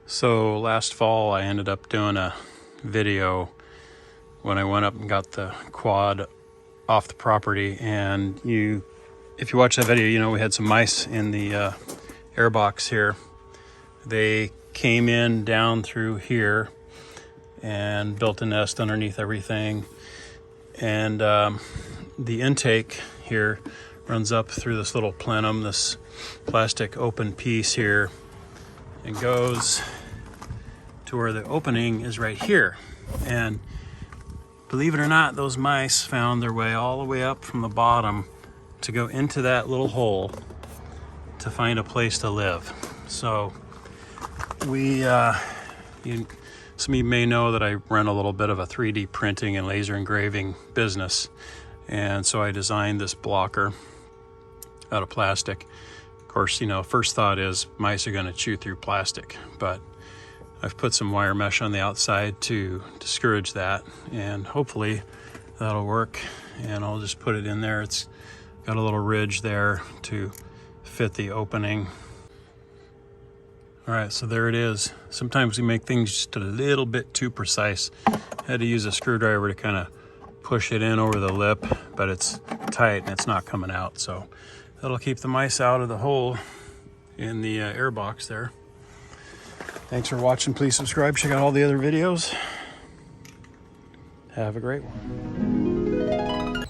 So last fall I ended up doing a video when I went up and got the quad off the property, and if you watch that video, you know we had some mice in the airbox here. They came in down through here and built a nest underneath everything, and the intake here runs up through this little plenum, this plastic open piece here, and goes to where the opening is right here. And believe it or not, those mice found their way all the way up from the bottom to go into that little hole to find a place to live. So some of you may know that I run a little bit of a 3D printing and laser engraving business, and so I designed this blocker out of plastic. Of course, you know, first thought is mice are going to chew through plastic, but I've put some wire mesh on the outside to discourage that, and hopefully that'll work. And I'll just put it in there. It's got a little ridge there to fit the opening. All right, so there it is. Sometimes we make things just a little bit too precise. I had to use a screwdriver to kind of push it in over the lip, but it's tight and it's not coming out. So that'll keep the mice out of the hole in the airbox there. Thanks for watching. Please subscribe. Check out all the other videos. Have a great one.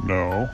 No.